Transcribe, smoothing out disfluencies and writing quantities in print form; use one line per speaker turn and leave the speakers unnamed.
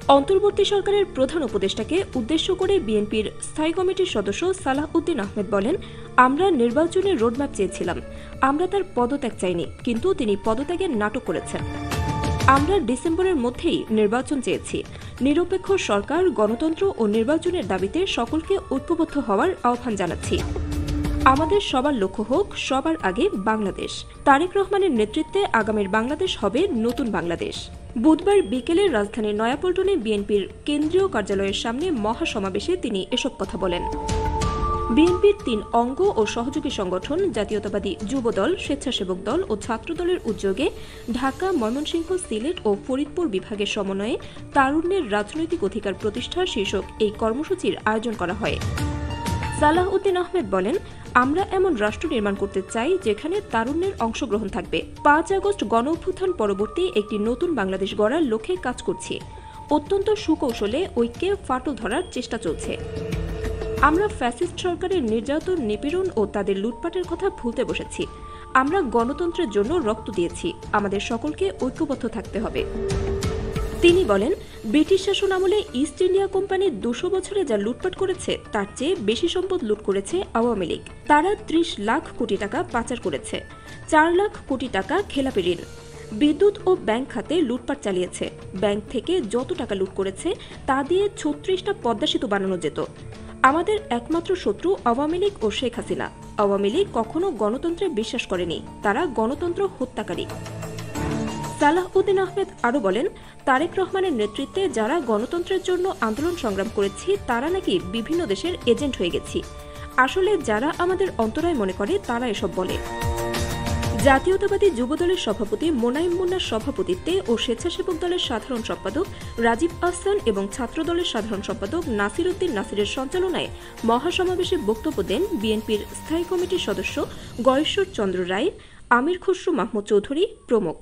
অন্তর্বর্তী সরকারের প্রধান উপদেষ্টাকে উদ্দেশ্য করে বিএনপির স্থায়ী কমিটির সদস্য সালাহ উদ্দিন আহমেদ বলেন, আমরা নির্বাচনের রোডম্যাপ চেয়েছিলাম, আমরা তার পদত্যাগ চাইনি, কিন্তু তিনি পদত্যাগের নাটক করেছেন। আমরা ডিসেম্বরের মধ্যেই নির্বাচন চেয়েছি। নিরপেক্ষ সরকার, গণতন্ত্র ও নির্বাচনের দাবিতে সকলকে ঐক্যবদ্ধ হওয়ার আহ্বান জানাচ্ছি। আমাদের সবার লক্ষ্য হোক সবার আগে বাংলাদেশ। তারেক রহমানের নেতৃত্বে আগামীর বাংলাদেশ হবে নতুন বাংলাদেশ। বুধবার বিকেলে রাজধানীর নয়াপল্টনে বিএনপির কেন্দ্রীয় কার্যালয়ের সামনে মহাসমাবেশে তিনি এসব কথা বলেন। বিএনপির ৩ অঙ্গ ও সহযোগী সংগঠন জাতীয়তাবাদী যুবদল, স্বেচ্ছাসেবক দল ও ছাত্রদলের উদ্যোগে ঢাকা, ময়মনসিংহ, সিলেট ও ফরিদপুর বিভাগের সমন্বয়ে তারুণ্যের রাজনৈতিক অধিকার প্রতিষ্ঠা শীর্ষক এই কর্মসূচির আয়োজন করা হয়। সালাহ উদ্দিন আহমেদ বলেন, আমরা এমন রাষ্ট্র নির্মাণ করতে চাই যেখানে তারুণ্যের অংশগ্রহণ থাকবে। ৫ আগস্ট গণঅভ্যুত্থান পরবর্তী একটি নতুন বাংলাদেশ গড়ার লক্ষ্যে কাজ করছি। অত্যন্ত সুকৌশলে ঐক্যে ফাটল ধরার চেষ্টা চলছে। আমরা ফ্যাসিস্ট সরকারের নির্যাতন, নিপীড়ন ও তাদের লুটপাটের কথা ভুলতে বসেছি। আমরা গণতন্ত্রের জন্য রক্ত দিয়েছি। আমাদের সকলকে ঐক্যবদ্ধ থাকতে হবে। তিনি বলেন, ব্রিটিশ শাসন আমলে ইস্ট ইন্ডিয়া কোম্পানি ২০০ বছরে যা লুটপাট করেছে তার চেয়ে বেশি সম্পদ লুট করেছে আওয়ামী লীগ। তারা ৩০ লাখ কোটি টাকা পাচার করেছে, ৪ লাখ কোটি টাকা খেলাপি ঋণ। বিদ্যুৎ ও ব্যাংক খাতে লুটপাট চালিয়েছে। ব্যাংক থেকে যত টাকা লুট করেছে তা দিয়ে ৩৬টা পদ্মা সেতু বানানো যেত। আমাদের একমাত্র শত্রু আওয়ামী লীগ ও শেখ হাসিনা। আওয়ামী লীগ কখনো গণতন্ত্রে বিশ্বাস করেনি, তারা গণতন্ত্র হত্যাকারী। সালাহ উদ্দিন আহমেদ আরও বলেন, তারেক রহমানের নেতৃত্বে যারা গণতন্ত্রের জন্য আন্দোলন সংগ্রাম করেছি তারা নাকি বিভিন্ন দেশের এজেন্ট হয়ে গেছি। আসলে যারা আমাদের অন্তরায় মনে করে তারা এসব বলে। জাতীয়তাবাদী যুবদলের সভাপতি মোনায়েম মুন্নার সভাপতিত্বে ও স্বেচ্ছাসেবক দলের সাধারণ সম্পাদক রাজীব আহসান এবং ছাত্রদলের সাধারণ সম্পাদক নাসির উদ্দিন নাসিরের সঞ্চালনায় মহাসমাবেশে বক্তব্য দেন বিএনপির স্থায়ী কমিটির সদস্য গয়েশ্বর চন্দ্র রায়, আমির খসরু মাহমুদ চৌধুরী প্রমুখ।